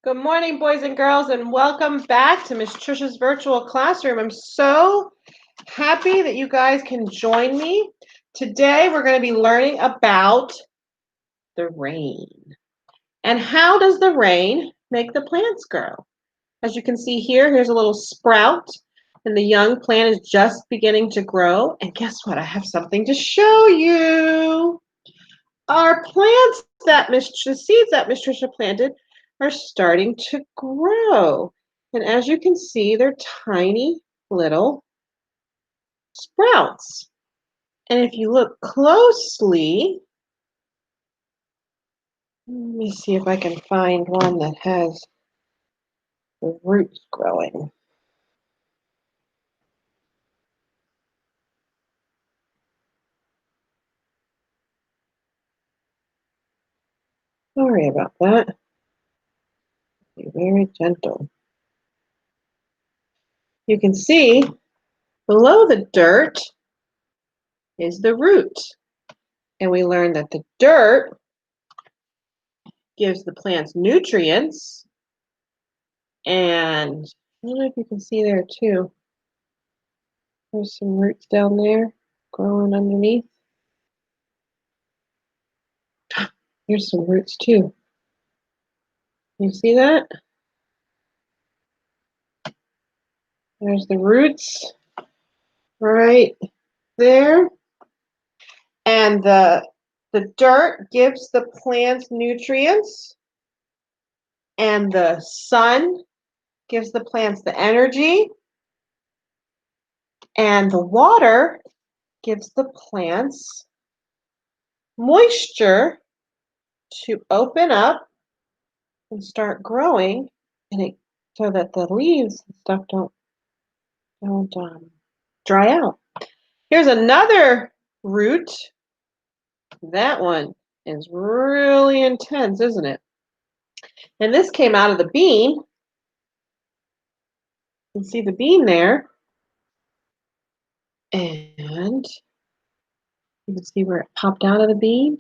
Good morning, boys and girls, and welcome back to Miss Trisha's virtual classroom. I'm so happy that you guys can join me. Today, we're going to be learning about the rain. And how does the rain make the plants grow? As you can see here, here's a little sprout, and the young plant is just beginning to grow. And guess what? I have something to show you. Our plants the seeds that Miss Trisha planted are starting to grow. And as you can see, they're tiny little sprouts. And if you look closely, let me see if I can find one that has the roots growing. Sorry about that. Be very gentle. You can see below the dirt is the root. And we learned that the dirt gives the plants nutrients. And I don't know if you can see there too. There's some roots down there growing underneath. Here's some roots too. You see that? There's the roots right there. And the dirt gives the plants nutrients. And the sun gives the plants the energy. And the water gives the plants moisture to open up and start growing, and so that the leaves and stuff don't dry out. Here's another root. That one is really intense, isn't it? And this came out of the bean. You can see the bean there. And you can see where it popped out of the bean.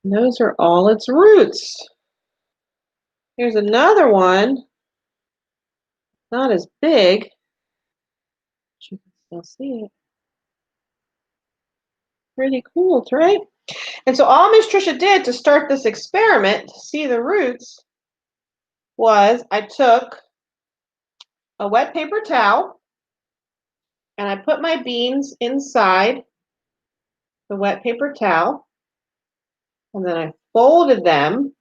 And those are all its roots. Here's another one. Not as big, but you can still see it. Pretty cool, right? And so all Miss Trisha did to start this experiment to see the roots was I took a wet paper towel and I put my beans inside the wet paper towel, and then I folded them,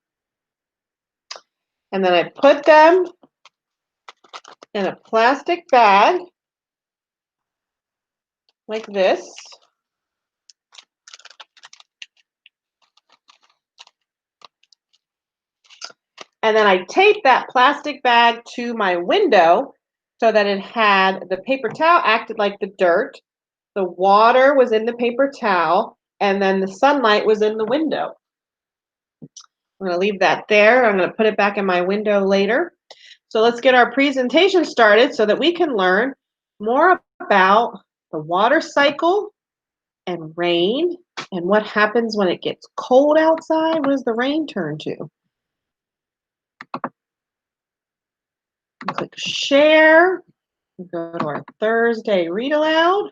and then I put them in a plastic bag like this. And then I taped that plastic bag to my window so that it had the paper towel acted like the dirt, the water was in the paper towel, and then the sunlight was in the window. I'm going to leave that there. I'm going to put it back in my window later. So let's get our presentation started so that we can learn more about the water cycle and rain and what happens when it gets cold outside. What does the rain turn to? Click share. Go to our Thursday read aloud.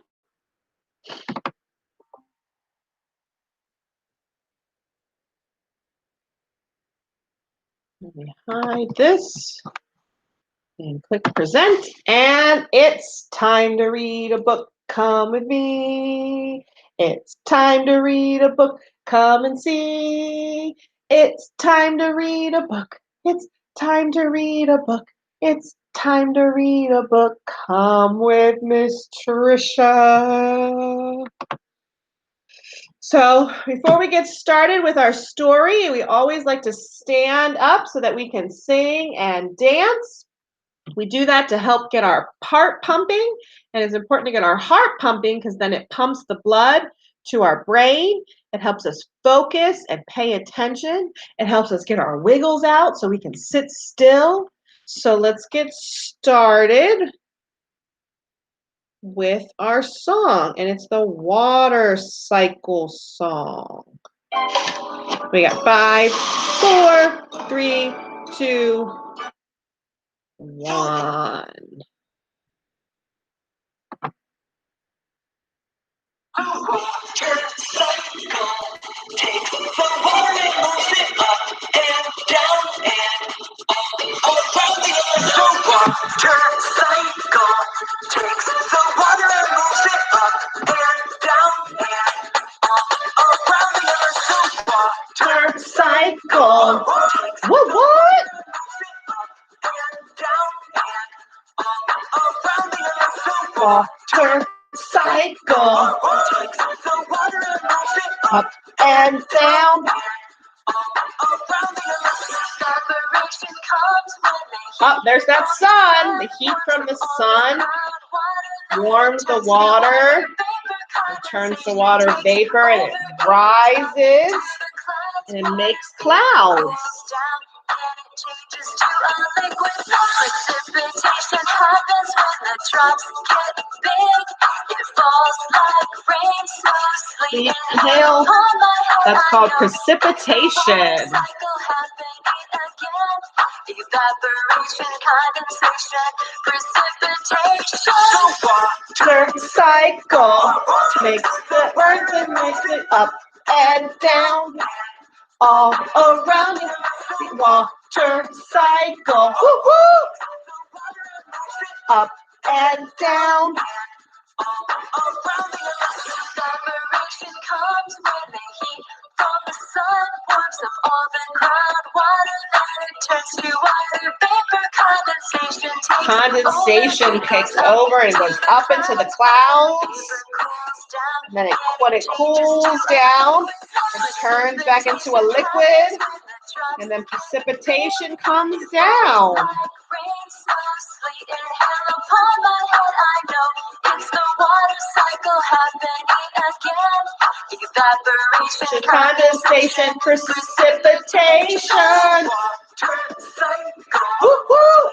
Let me hide this and click present, and it's time to read a book. Come with me. It's time to read a book. Come and see. It's time to read a book. It's time to read a book. It's time to read a book. Come with Miss Trisha. So before we get started with our story, we always like to stand up so that we can sing and dance. We do that to help get our heart pumping, and it's important to get our heart pumping because then it pumps the blood to our brain. It helps us focus and pay attention. It helps us get our wiggles out so we can sit still. So let's get started with our song, and it's the water cycle song. We got 5, 4, 3, 2, 1. Cycle. What? Water cycle. Up and down. Oh, there's that sun. The heat from the sun warms the water. It turns the water vapor and it rises and it makes clouds. Precipitation happens when the drops get big. It falls like rain so sleet and hail. That's called precipitation. Evaporation, condensation, precipitation. Water cycle makes the earth and makes it up and down. All around it, the water cycle. Woo-hoo! Up and down. Evaporation comes when the heat from the sun warms up all the groundwater. Then it turns to water vapor. Condensation takes over and goes up into the clouds. And then when it cools down, it turns back into a liquid. And then precipitation comes down. Evaporation, condensation, precipitation. Woo-hoo!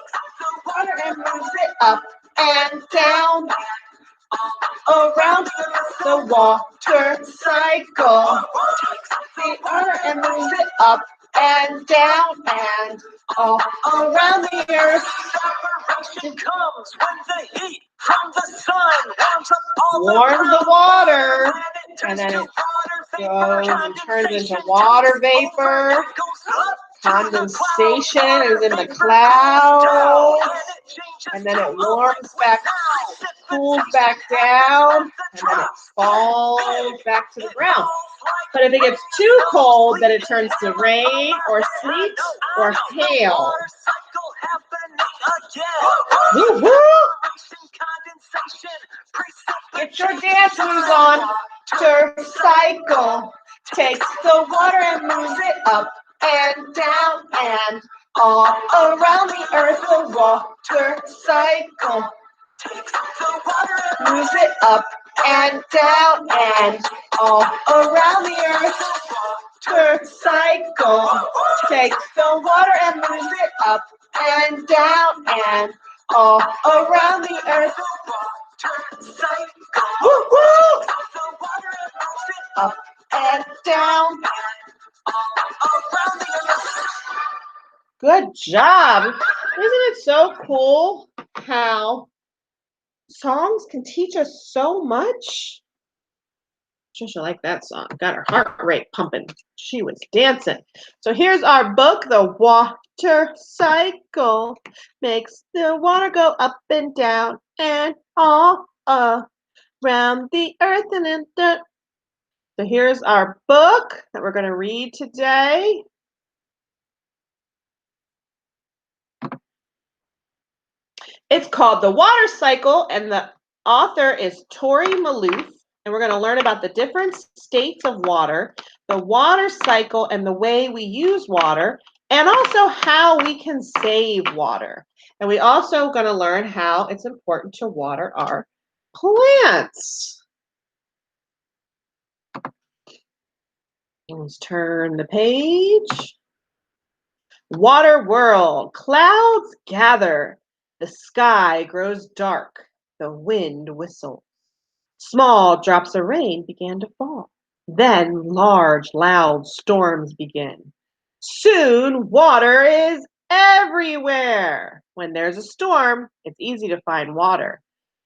Water and moves it up and down. Around the water cycle. The water and moves it up and down and all around the earth. Evaporation comes when the heat from the sun warms the water, and then it goes and turns into water vapor. Condensation is in the clouds, and then it warms back, cools back down, and then it falls back to the ground. But if it gets too cold, then it turns to rain or sleet or hail. Woo-hoo! Get your dance moves on. Water cycle takes the water and moves it up and down and all around the earth. The water cycle takes the water and moves it up and down and all around the earth. Water cycle takes the water and moves it up and down and all around the earth. Woo-hoo! Up and down. Good job. Isn't it so cool how songs can teach us so much? Trisha liked that song. Got her heart rate pumping. She was dancing. So here's our book, The Water Cycle. Makes the water go up and down and all around the earth and in the... So here's our book that we're going to read today. It's called The Water Cycle, and the author is Tori Maloof. And we're going to learn about the different states of water, the water cycle, and the way we use water, and also how we can save water. And we also going to learn how it's important to water our plants. Let's turn the page. Water world. Clouds gather. The sky grows dark. The wind whistles. Small drops of rain began to fall. Then large, loud storms begin. Soon water is everywhere. When there's a storm, it's easy to find water.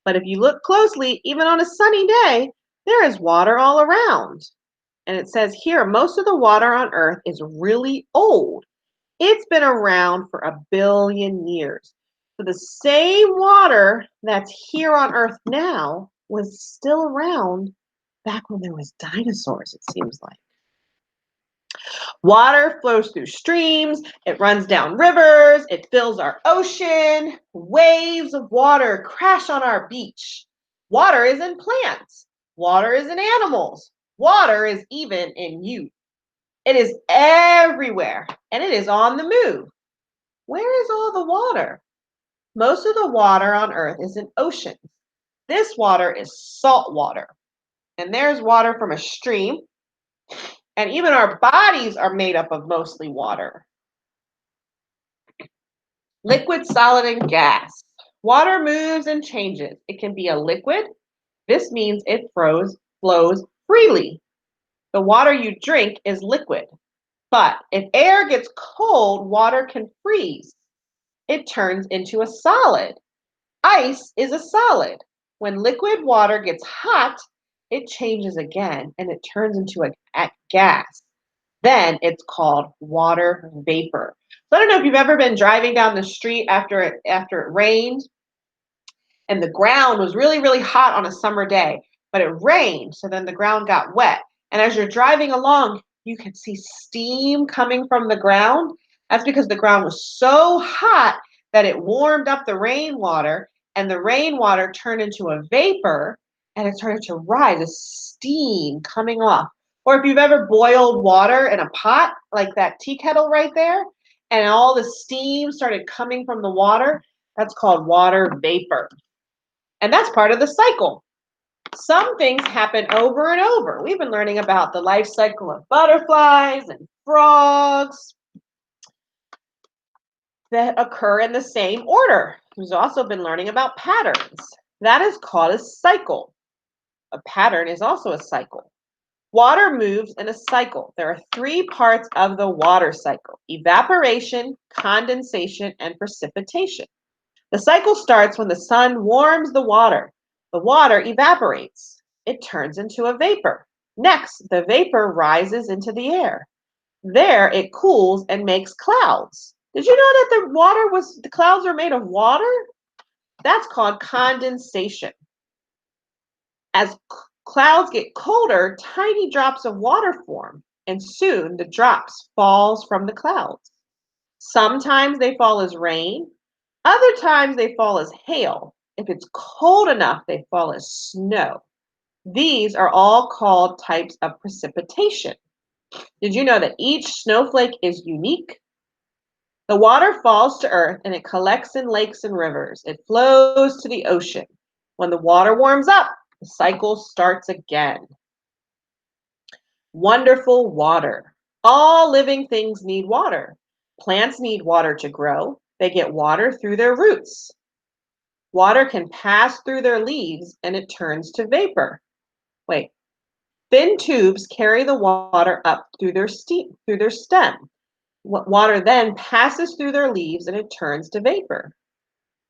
But if you look closely, even on a sunny day, there is water all around. And it says here, most of the water on Earth is really old. It's been around for 1 billion years. So the same water that's here on Earth now was still around back when there was dinosaurs, it seems like. Water flows through streams, it runs down rivers, it fills our ocean. Waves of water crash on our beach. Water is in plants. Water is in animals. Water is even in you. It is everywhere and it is on the move. Where is all the water? Most of the water on Earth is in oceans. This water is salt water. And there's water from a stream. And even our bodies are made up of mostly water. Liquid, solid, and gas. Water moves and changes. It can be a liquid. This means it flows freely. The water you drink is liquid. But if air gets cold, water can freeze. It turns into a solid. Ice is a solid. When liquid water gets hot, it changes again and it turns into a gas. Then it's called water vapor. So I don't know if you've ever been driving down the street after it rained and the ground was really, really hot on a summer day, but it rained, so then the ground got wet. And as you're driving along, you can see steam coming from the ground. That's because the ground was so hot that it warmed up the rainwater, and the rainwater turned into a vapor, and it started to rise, a steam coming off. Or if you've ever boiled water in a pot, like that tea kettle right there, and all the steam started coming from the water, that's called water vapor. And that's part of the cycle. Some things happen over and over. We've been learning about the life cycle of butterflies and frogs that occur in the same order. We've also been learning about patterns. That is called a cycle. A pattern is also a cycle. Water moves in a cycle. There are 3 parts of the water cycle: evaporation, condensation, and precipitation. The cycle starts when the sun warms the water. The water evaporates. It turns into a vapor. Next, the vapor rises into the air. There, it cools and makes clouds. Did you know that the clouds are made of water? That's called condensation. As clouds get colder, tiny drops of water form, and soon the drops falls from the clouds. Sometimes they fall as rain, other times they fall as hail. If it's cold enough, they fall as snow. These are all called types of precipitation. Did you know that each snowflake is unique? The water falls to earth and it collects in lakes and rivers. It flows to the ocean. When the water warms up, the cycle starts again. Wonderful water. All living things need water. Plants need water to grow. They get water through their roots. Water can pass through their leaves and it turns to vapor. Wait. Thin tubes carry the water up through their stem. Water then passes through their leaves and it turns to vapor.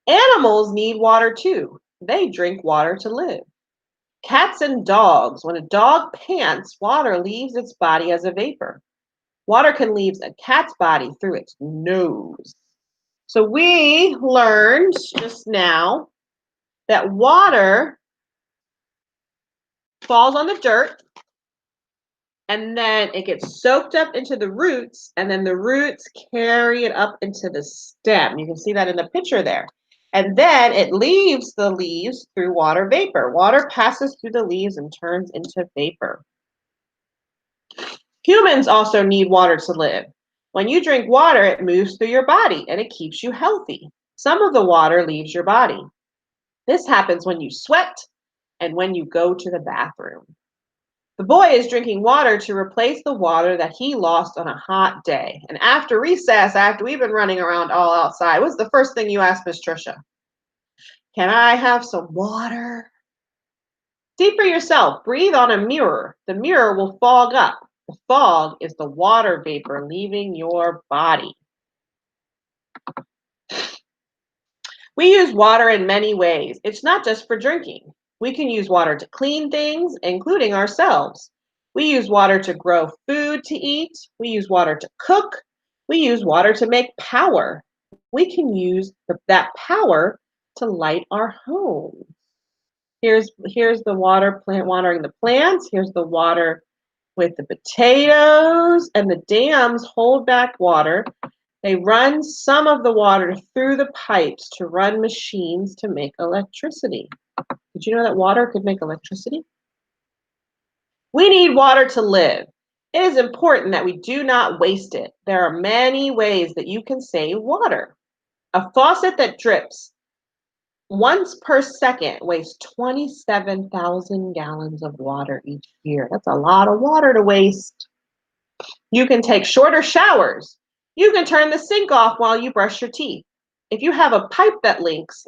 Animals need water too. They drink water to live. Cats and dogs. When a dog pants, water leaves its body as a vapor. Water can leave a cat's body through its nose. So we learned just now that water falls on the dirt and then it gets soaked up into the roots, and then the roots carry it up into the stem. You can see that in the picture there. And then it leaves the leaves through water vapor. Water passes through the leaves and turns into vapor. Humans also need water to live. When you drink water, it moves through your body and it keeps you healthy. Some of the water leaves your body. This happens when you sweat and when you go to the bathroom. The boy is drinking water to replace the water that he lost on a hot day. And after recess, after we've been running around all outside, what's the first thing you ask Miss Trisha? Can I have some water? See for yourself. Breathe on a mirror. The mirror will fog up. The fog is the water vapor leaving your body. We use water in many ways. It's not just for drinking. We can use water to clean things, including ourselves. We use water to grow food to eat. We use water to cook. We use water to make power. We can use that power to light our home. Here's the water plant watering the plants. Here's the water with the potatoes, and the dams hold back water. They run some of the water through the pipes to run machines to make electricity. Did you know that water could make electricity? We need water to live. It is important that we do not waste it. There are many ways that you can save water. A faucet that drips once per second wastes 27,000 gallons of water each year. That's a lot of water to waste. You can take shorter showers. You can turn the sink off while you brush your teeth. If you have a pipe that leaks,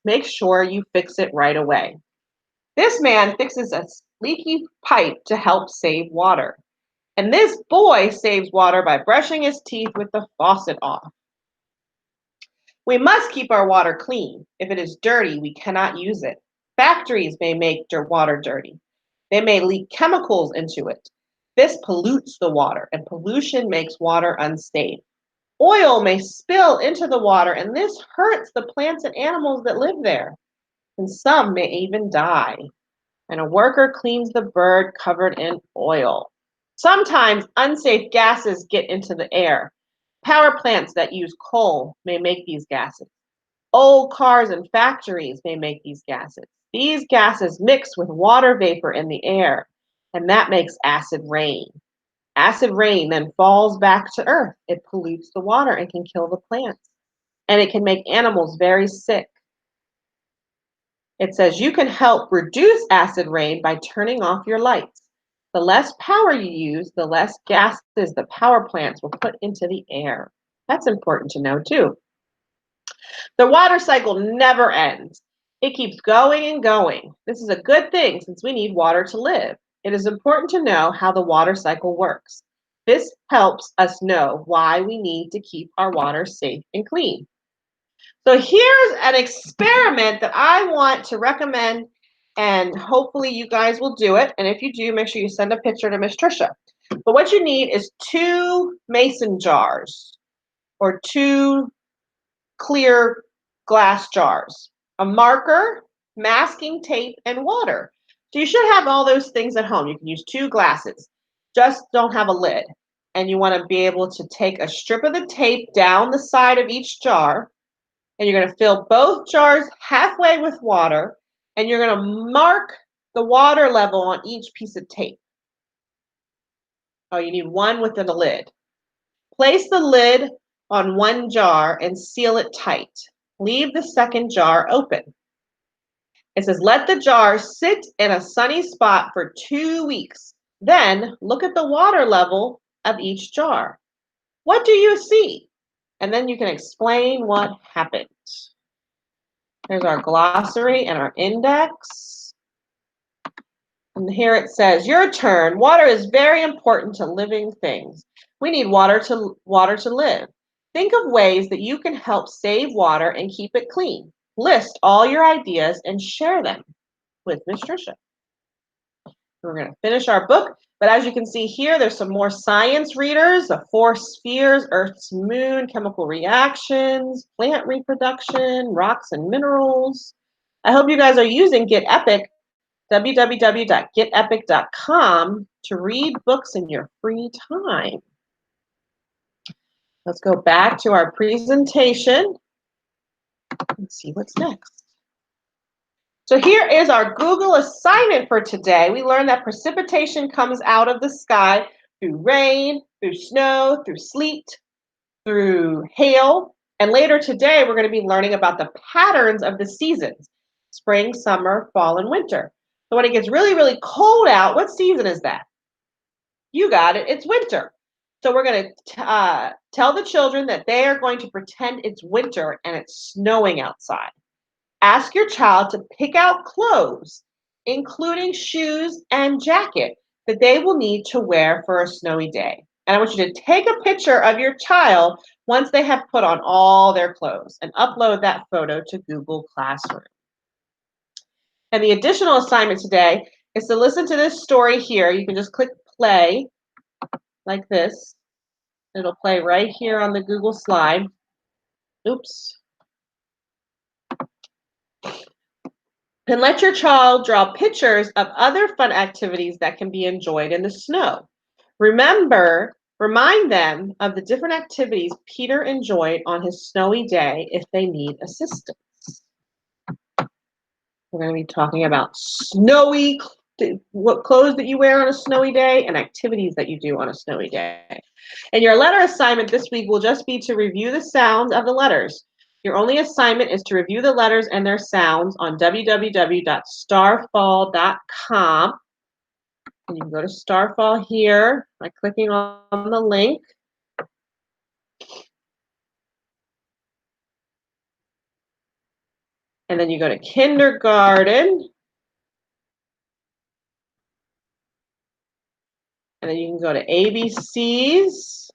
make sure you fix it right away. This man fixes a leaky pipe to help save water. And this boy saves water by brushing his teeth with the faucet off. We must keep our water clean. If it is dirty, we cannot use it. Factories may make water dirty. They may leak chemicals into it. This pollutes the water, and pollution makes water unsafe. Oil may spill into the water, and this hurts the plants and animals that live there. And some may even die. And a worker cleans the bird covered in oil. Sometimes unsafe gases get into the air. Power plants that use coal may make these gases. Old cars and factories may make these gases. These gases mix with water vapor in the air, and that makes acid rain. Acid rain then falls back to earth. It pollutes the water and can kill the plants, and it can make animals very sick. It says you can help reduce acid rain by turning off your lights. The less power you use, the less gases the power plants will put into the air. That's important to know too. The water cycle never ends. It keeps going and going. This is a good thing since we need water to live. It is important to know how the water cycle works. This helps us know why we need to keep our water safe and clean. So here's an experiment that I want to recommend, and hopefully you guys will do it. And if you do, make sure you send a picture to Miss Trisha. But what you need is 2 mason jars or 2 clear glass jars, a marker, masking tape, and water. So you should have all those things at home. You can use 2 glasses, just don't have a lid. And you want to be able to take a strip of the tape down the side of each jar, and you're going to fill both jars halfway with water, and you're going to mark the water level on each piece of tape. Oh, you need one within a lid. Place the lid on one jar and seal it tight. Leave the second jar open. It says, let the jar sit in a sunny spot for 2 weeks. Then look at the water level of each jar. What do you see? And then you can explain what happened. There's our glossary and our index. And here it says, your turn. Water is very important to living things. We need water to live. Think of ways that you can help save water and keep it clean. List all your ideas and share them with Miss Trisha. We're going to finish our book, but as you can see here, there's some more science readers, the 4 spheres, Earth's moon, chemical reactions, plant reproduction, rocks and minerals. I hope you guys are using Get Epic, www.getepic.com, to read books in your free time. Let's go back to our presentation and see what's next. So here is our Google assignment for today. We learned that precipitation comes out of the sky through rain, through snow, through sleet, through hail. And later today, we're going to be learning about the patterns of the seasons, spring, summer, fall, and winter. So when it gets really, really cold out, what season is that? You got it, it's winter. So we're going to tell the children that they are going to pretend it's winter and it's snowing outside. Ask your child to pick out clothes, including shoes and jacket, that they will need to wear for a snowy day. And I want you to take a picture of your child once they have put on all their clothes and upload that photo to Google Classroom. And the additional assignment today is to listen to this story here. You can just click play like this. It'll play right here on the Google slide. Oops. And let your child draw pictures of other fun activities that can be enjoyed in the snow. Remind them of the different activities Peter enjoyed on his snowy day if they need assistance. We're going to be talking about snowy, what clothes that you wear on a snowy day and activities that you do on a snowy day. And your letter assignment this week will just be to review the sounds of the letters. Your only assignment is to review the letters and their sounds on www.starfall.com. And you can go to Starfall here by clicking on the link. And then you go to kindergarten. And then you can go to ABCs.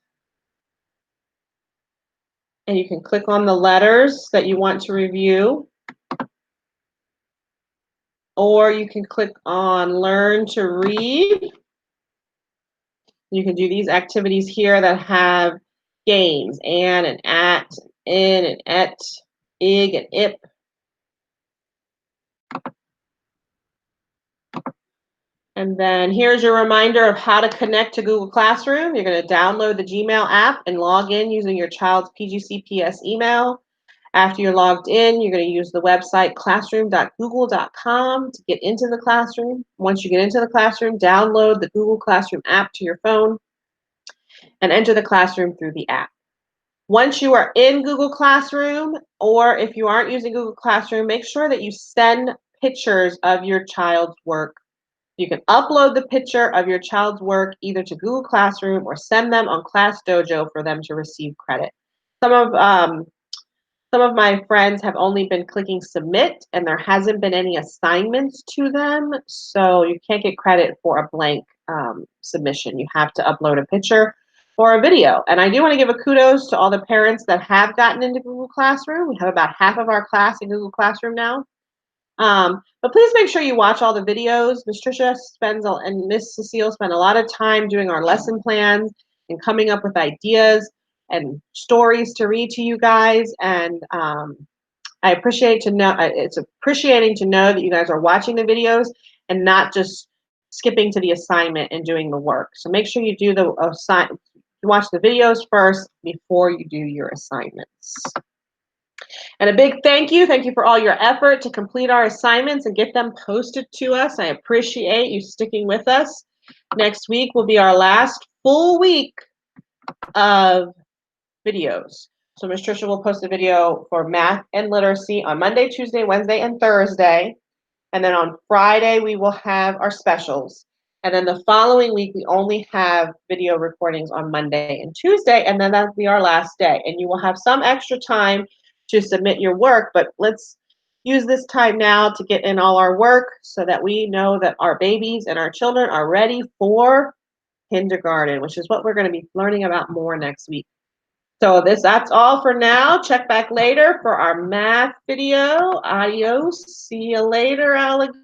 And you can click on the letters that you want to review. Or you can click on Learn to Read. You can do these activities here that have games, and at, in and et, ig and ip. And then here's your reminder of how to connect to Google Classroom. You're going to download the Gmail app and log in using your child's PGCPS email. After you're logged in, you're going to use the website classroom.google.com to get into the classroom. Once you get into the classroom, download the Google Classroom app to your phone and enter the classroom through the app. Once you are in Google Classroom, or if you aren't using Google Classroom, make sure that you send pictures of your child's work. You can upload the picture of your child's work either to Google Classroom or send them on ClassDojo for them to receive credit. Some of my friends have only been clicking submit and there hasn't been any assignments to them, so you can't get credit for a blank submission. You have to upload a picture or a video. And I do want to give a kudos to all the parents that have gotten into Google Classroom. We have about half of our class in Google Classroom now. But please make sure you watch all the videos. Miss Tricia and Miss Cecile spend a lot of time doing our lesson plans and coming up with ideas and stories to read to you guys. And I appreciate to know it's appreciating to know that you guys are watching the videos and not just skipping to the assignment and doing the work. So make sure you do the watch the videos first before you do your assignments. And a big thank you for all your effort to complete our assignments and get them posted to us. I appreciate you sticking with us. Next week will be our last full week of videos. So Ms. Tricia will post a video for math and literacy on Monday, Tuesday, Wednesday, and Thursday. And then on Friday, we will have our specials. And then the following week, we only have video recordings on Monday and Tuesday, and then that'll be our last day. And you will have some extra time to submit your work, but let's use this time now to get in all our work so that we know that our babies and our children are ready for kindergarten, which is what we're going to be learning about more next week. So that's all for now. Check back later for our math video. Adios. See you later, Alex.